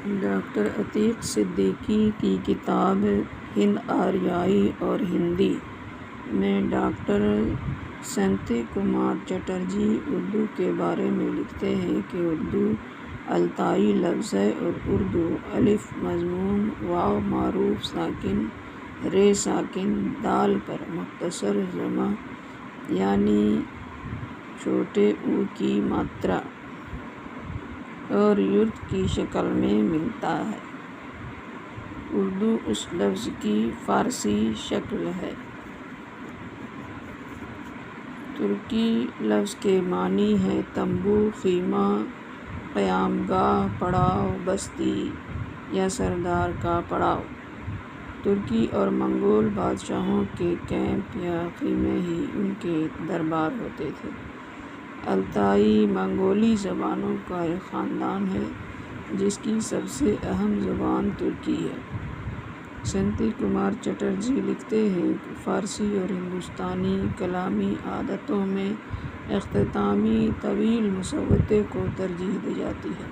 Doctor Atiq Siddiqui کی کتاب ہند آریائی اور ہندی میں ڈاکٹر سنتی کمار چٹرجی اردو کے بارے میں لکھتے ہیں کہ اردو التائی لفظ ہے اور اردو الف مضموم واو معروف ساکن رے ساکن دال پر مختصر جمع یعنی چھوٹے او کی ماترا اور یرد کی شکل میں ملتا ہے۔ اردو اس لفظ کی فارسی شکل ہے۔ ترکی لفظ کے معنی ہے تنبو، خیمہ، قیام گاہ، پڑاؤ، بستی یا سردار کا پڑاؤ۔ ترکی اور منگول بادشاہوں کے کیمپ یا خیمے ہی ان کے دربار ہوتے تھے۔ التائی منگولی زبانوں کا ایک خاندان ہے جس کی سب سے اہم زبان ترکی ہے۔ سنتی کمار چٹرجی لکھتے ہیں کہ فارسی اور ہندوستانی کلامی عادتوں میں اختتامی طویل مسودے کو ترجیح دی جاتی ہے۔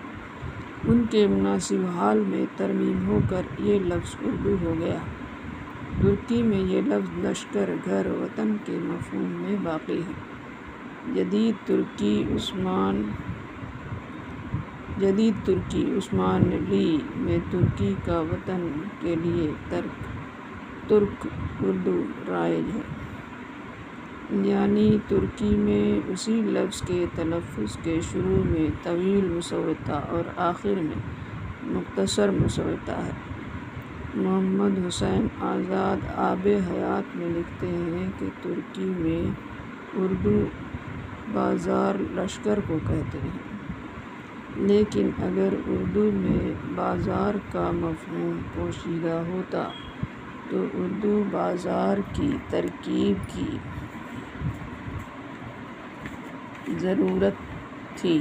ان کے مناسب حال میں ترمیم ہو کر یہ لفظ اردو ہو گیا۔ ترکی میں یہ لفظ لشکر، گھر، وطن کے مفہوم میں باقی ہے۔ جدید ترکی عثمانلی میں ترکی کا وطن کے لیے ترک اردو رائج ہے، یعنی ترکی میں اسی لفظ کے تلفظ کے شروع میں طویل مسودہ اور آخر میں مختصر مسودہ ہے۔ محمد حسین آزاد آب حیات میں لکھتے ہیں کہ ترکی میں اردو بازار لشکر کو کہتے ہیں، لیکن اگر اردو میں بازار کا مفہوم پوشیدہ ہوتا تو اردو بازار کی ترکیب کی ضرورت تھی۔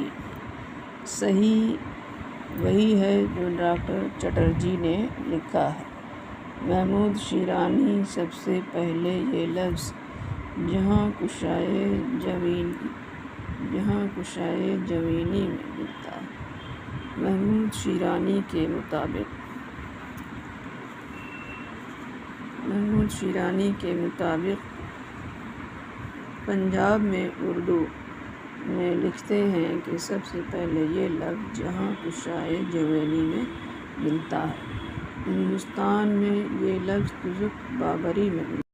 صحیح وہی ہے جو ڈاکٹر چٹرجی نے لکھا ہے۔ محمود شیرانی سب سے پہلے یہ لفظ جہاں کشائے جوینی میں ملتا ہے۔ محمود شیرانی کے مطابق پنجاب میں اردو میں لکھتے ہیں کہ سب سے پہلے یہ لفظ جہاں کشائے جوینی میں ملتا ہے۔ ہندوستان میں یہ لفظ تزک بابری میں ملتا ہے۔